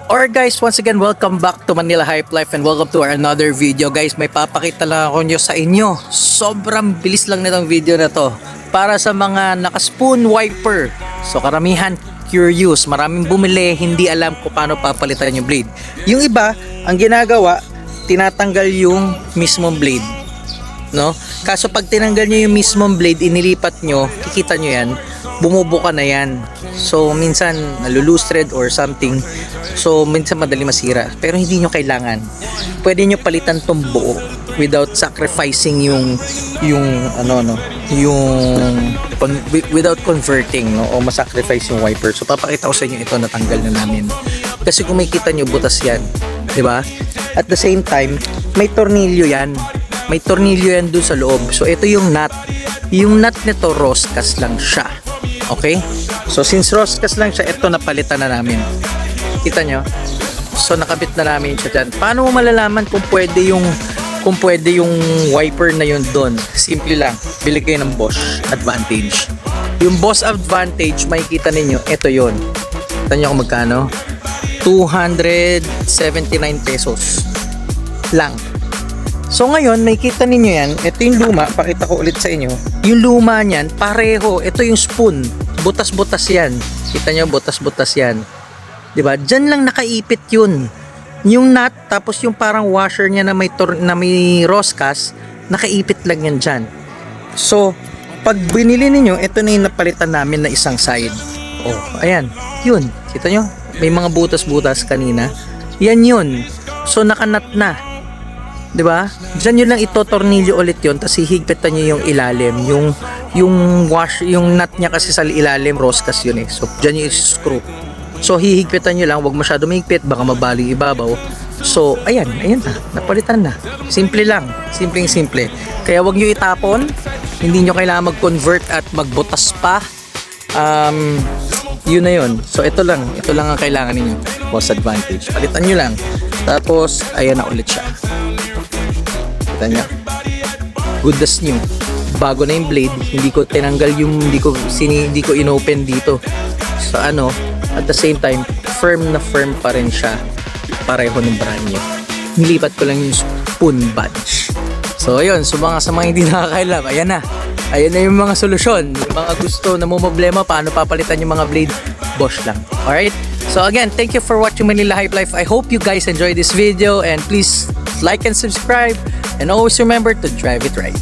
Alright guys, once again, welcome back to Manila Hype Life and welcome to our another video. Guys, may papakita lang ako nyo sa inyo. Sobrang bilis lang nitong video na to. Para sa mga naka-spoon wiper. So karamihan curious, maraming bumili, hindi alam kung paano papalitan yung blade. Yung iba, ang ginagawa, tinatanggal yung mismong blade. No? Kaso pag tinanggal nyo yung mismong blade, inilipat nyo, kikita nyo yan, bumubuka na yan. So minsan nalulose thread or something. So minsan madali masira. Pero hindi nyo kailangan. Pwede nyo palitan tong buo without sacrificing yung without converting, no, o masacrifice yung wiper. So papakita ko sa inyo ito, natanggal na namin. Kasi kung makikita nyo, butas yan, di ba? At the same time, may tornilyo yan. May tornilyo yan dun sa loob. So ito yung nut. Yung nut nito roscas lang siya. Okay? So since roscas lang siya, ito napalitan na namin. Kita nyo? So nakabit na namin siya dyan. Paano mo malalaman kung pwede yung wiper na yun doon? Simple lang. Bili kayo ng Bosch Advantage. Yung Bosch Advantage, makikita ninyo, ito yun. Kita nyo kung magkano? 279 pesos lang. So ngayon, makikita ninyo yan. Ito yung luma. Pakita ko ulit sa inyo. Yung luma niyan, pareho. Ito yung spoon. Butas-butas yan. Kita nyo, butas-butas yan. Diba? Diyan lang nakaipit yun. Yung nut, tapos yung parang washer niya na may roscas, nakaipit lang yan dyan. So, pag binili ninyo, ito na yung napalitan namin na isang side. Oh, ayan. Yun. Kita nyo? May mga butas-butas kanina. Yan yun. So, nakanut na. Diba? Diyan yun lang itotornilyo ulit yun, tapos hihigpitan nyo yung ilalim. Yung nut niya kasi sa ilalim, roscas yun eh. So, diyan yung screw. So hihigpitan nyo lang, wag masyado mahigpit, baka mabali ibabaw. So ayan na, napalitan na. Simple lang, simple. Kaya wag nyo itapon, hindi nyo kailangan mag-convert at magbutas pa. Yun na yun. So ito lang ang kailangan ninyo. Bosch Advantage, palitan nyo lang. Tapos ayan na ulit siya. Kita nyo, good as new. Bago na yung blade, hindi ko tinanggal yung, hindi ko inopen dito. So at the same time, firm na firm pa rin siya. Pareho ng brand new. Nilipat ko lang yung spoon badge. So ayun, so sa mga hindi nakakailam, ayan na yung mga solusyon. Yung mga gusto na problema, paano papalitan yung mga blade, Bosch lang. Alright? So again, thank you for watching Manila Hype Life. I hope you guys enjoyed this video and please like and subscribe and always remember to drive it right.